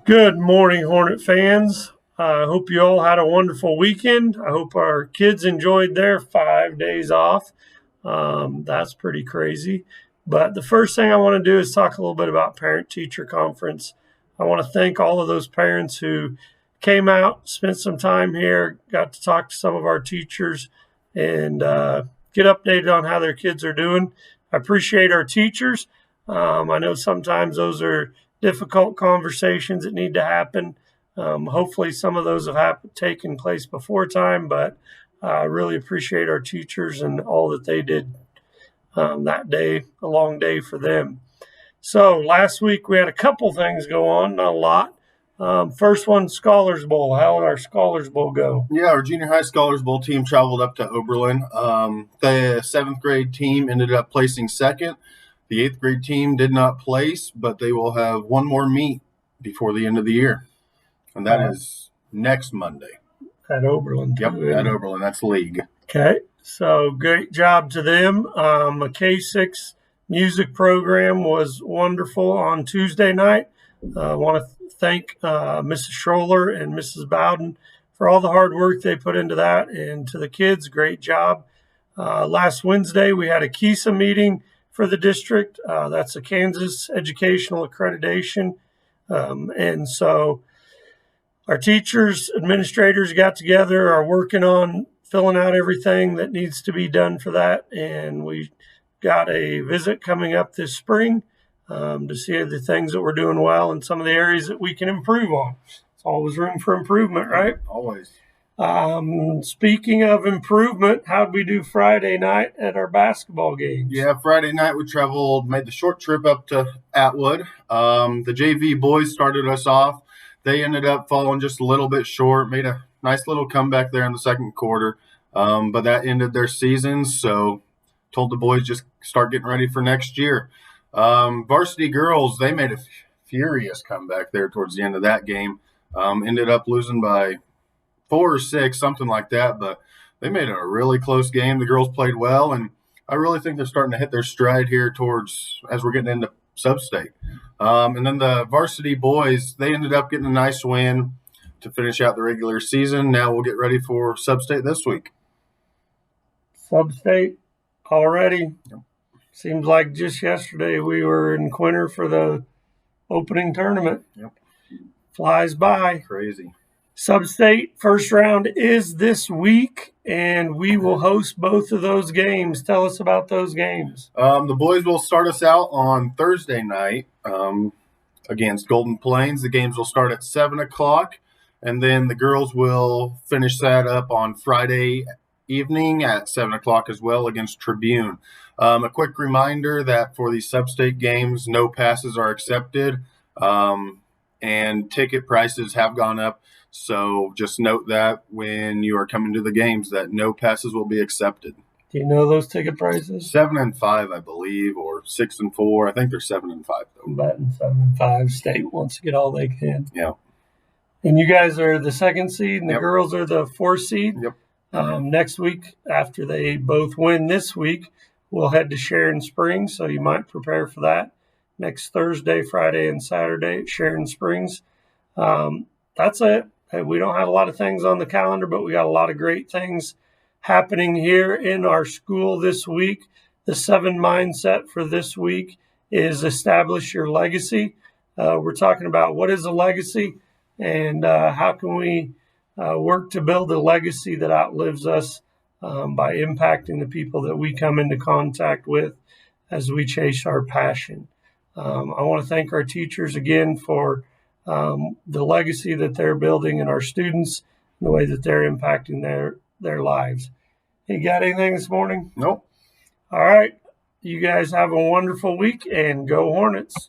Good morning, Hornet fans. I hope you all had a wonderful weekend. I hope our kids enjoyed their 5 days off. That's pretty crazy. But the first thing I want to do is talk a little bit about Parent Teacher Conference. I want to thank all of those parents who came out, spent some time here, got to talk to some of our teachers, and get updated on how their kids are doing. I appreciate our teachers. I know sometimes those are difficult conversations that need to happen. Hopefully, some of those have taken place before time, but I really appreciate our teachers and all that they did that day, a long day for them. So, last week we had a couple things go on, not a lot. First one, Scholars Bowl. How did our Scholars Bowl go? Yeah, our junior high Scholars Bowl team traveled up to Oberlin. The seventh grade team ended up placing second. The eighth grade team did not place, but they will have one more meet before the end of the year, and that is next Monday. At Oberlin. Yep, at Oberlin. That's league. Okay, so great job to them. A K6 music program was wonderful on Tuesday night. I want to thank Mrs. Schroller and Mrs. Bowden for all the hard work they put into that, and to the kids, great job. Last Wednesday, we had a KISA meeting for the district. That's a Kansas Educational Accreditation. And so our teachers, administrators got together, are working on filling out everything that needs to be done for that. And we got a visit coming up this spring to see the things that we're doing well and some of the areas that we can improve on. There's always room for improvement, right? Always. Speaking of improvement, how'd we do Friday night at our basketball games? Yeah, Friday night we made the short trip up to Atwood. The JV boys started us off. They ended up falling just a little bit short, made a nice little comeback there in the second quarter, but that ended their season, so told the boys just start getting ready for next year. Varsity Girls, they made a furious comeback there towards the end of that game. Ended up losing by 4 or 6, something like that, but they made it a really close game. The girls played well, and I really think they're starting to hit their stride here as we're getting into sub-state. And then the varsity boys, they ended up getting a nice win to finish out the regular season. Now we'll get ready for sub-state this week. Sub-state already? Yep. Seems like just yesterday we were in Quinter for the opening tournament. Yep. Flies by. Crazy. Sub-state first round is this week, and we will host both of those games. Tell us about those games. The boys will start us out on Thursday night against Golden Plains. The games will start at 7 o'clock, and then the girls will finish that up on Friday evening at 7 o'clock as well against Tribune. A quick reminder that for these sub-state games, no passes are accepted, and ticket prices have gone up. So just note that when you are coming to the games that no passes will be accepted. Do you know those ticket prices? 7 and 5, I believe, or 6 and 4. I think they're 7 and 5 though. Batting 7 and 5. State wants to get all they can. Yeah. And you guys are the second seed, and the Yep. girls are the 4th seed. Yep. Next week, after they both win this week, we'll head to Sharon Springs, so you might prepare for that. Next Thursday, Friday, and Saturday at Sharon Springs. That's it. We don't have a lot of things on the calendar, but we got a lot of great things happening here in our school this week. The 7 mindset for this week is establish your legacy. We're talking about what is a legacy and how can we work to build a legacy that outlives us by impacting the people that we come into contact with as we chase our passion. I want to thank our teachers again for the legacy that they're building and our students, and the way that they're impacting their lives. You got anything this morning? Nope. All right. You guys have a wonderful week, and go Hornets.